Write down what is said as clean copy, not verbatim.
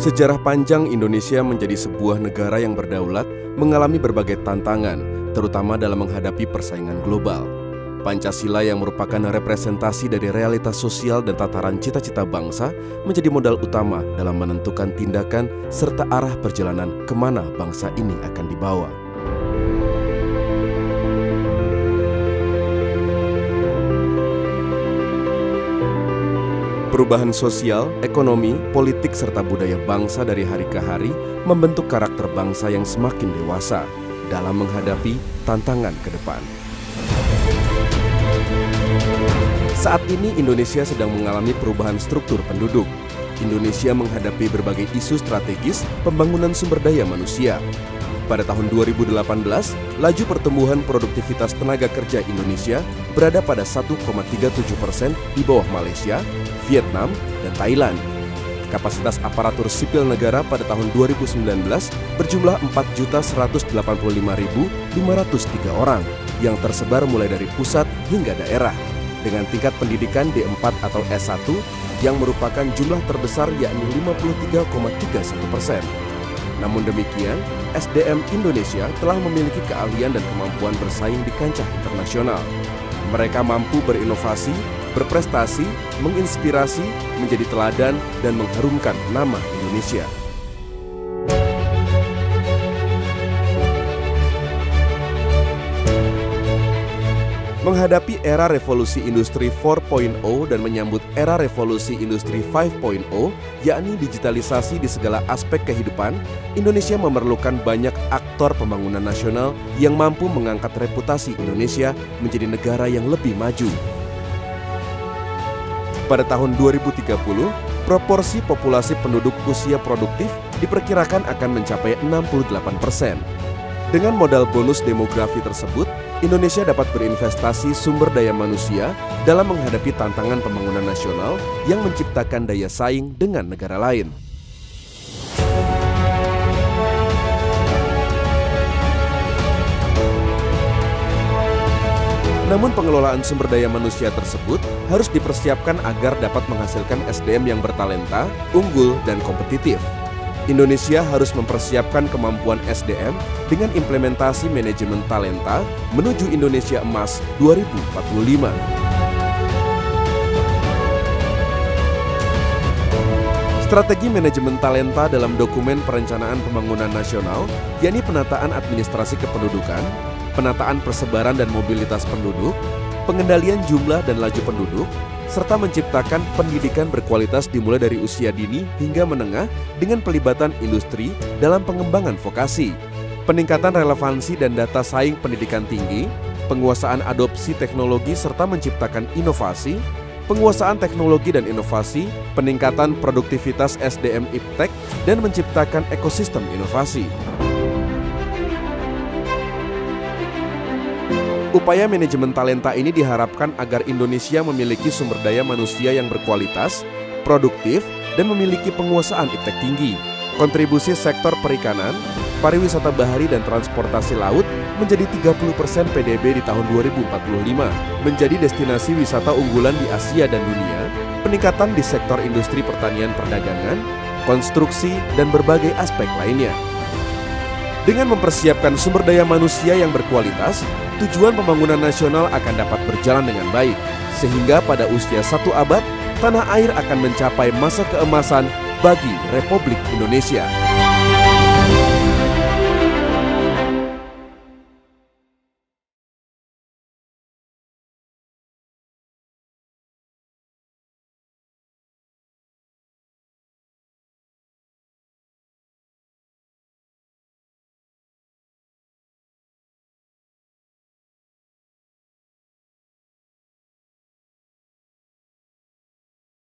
Sejarah panjang Indonesia menjadi sebuah negara yang berdaulat mengalami berbagai tantangan, terutama dalam menghadapi persaingan global. Pancasila yang merupakan representasi dari realitas sosial dan tataran cita-cita bangsa menjadi modal utama dalam menentukan tindakan serta arah perjalanan kemana bangsa ini akan dibawa. Perubahan sosial, ekonomi, politik, serta budaya bangsa dari hari ke hari membentuk karakter bangsa yang semakin dewasa dalam menghadapi tantangan ke depan. Saat ini Indonesia sedang mengalami perubahan struktur penduduk. Indonesia menghadapi berbagai isu strategis pembangunan sumber daya manusia. Pada tahun 2018, laju pertumbuhan produktivitas tenaga kerja Indonesia berada pada 1,37% di bawah Malaysia, Vietnam, dan Thailand. Kapasitas aparatur sipil negara pada tahun 2019 berjumlah 4.185.503 orang yang tersebar mulai dari pusat hingga daerah, dengan tingkat pendidikan D4 atau S1 yang merupakan jumlah terbesar yakni 53,31%. Namun demikian, SDM Indonesia telah memiliki keahlian dan kemampuan bersaing di kancah internasional. Mereka mampu berinovasi, berprestasi, menginspirasi, menjadi teladan, dan mengharumkan nama Indonesia. Menghadapi era revolusi industri 4.0 dan menyambut era revolusi industri 5.0, yakni digitalisasi di segala aspek kehidupan, Indonesia memerlukan banyak aktor pembangunan nasional yang mampu mengangkat reputasi Indonesia menjadi negara yang lebih maju. Pada tahun 2030, proporsi populasi penduduk usia produktif diperkirakan akan mencapai 68%. Dengan modal bonus demografi tersebut, Indonesia dapat berinvestasi sumber daya manusia dalam menghadapi tantangan pembangunan nasional yang menciptakan daya saing dengan negara lain. Namun pengelolaan sumber daya manusia tersebut harus dipersiapkan agar dapat menghasilkan SDM yang bertalenta, unggul, dan kompetitif. Indonesia harus mempersiapkan kemampuan SDM dengan implementasi manajemen talenta menuju Indonesia Emas 2045. Strategi manajemen talenta dalam dokumen perencanaan pembangunan nasional, yakni penataan administrasi kependudukan, penataan persebaran dan mobilitas penduduk, pengendalian jumlah dan laju penduduk, serta menciptakan pendidikan berkualitas dimulai dari usia dini hingga menengah dengan pelibatan industri dalam pengembangan vokasi, peningkatan relevansi dan data saing pendidikan tinggi, penguasaan adopsi teknologi serta menciptakan inovasi, penguasaan teknologi dan inovasi, peningkatan produktivitas SDM iptek, dan menciptakan ekosistem inovasi. Upaya manajemen talenta ini diharapkan agar Indonesia memiliki sumber daya manusia yang berkualitas, produktif, dan memiliki penguasaan iptek tinggi. Kontribusi sektor perikanan, pariwisata bahari, dan transportasi laut menjadi 30% PDB di tahun 2045, menjadi destinasi wisata unggulan di Asia dan dunia, peningkatan di sektor industri pertanian perdagangan, konstruksi, dan berbagai aspek lainnya. Dengan mempersiapkan sumber daya manusia yang berkualitas, tujuan pembangunan nasional akan dapat berjalan dengan baik, sehingga pada usia 1 abad, tanah air akan mencapai masa keemasan bagi Republik Indonesia.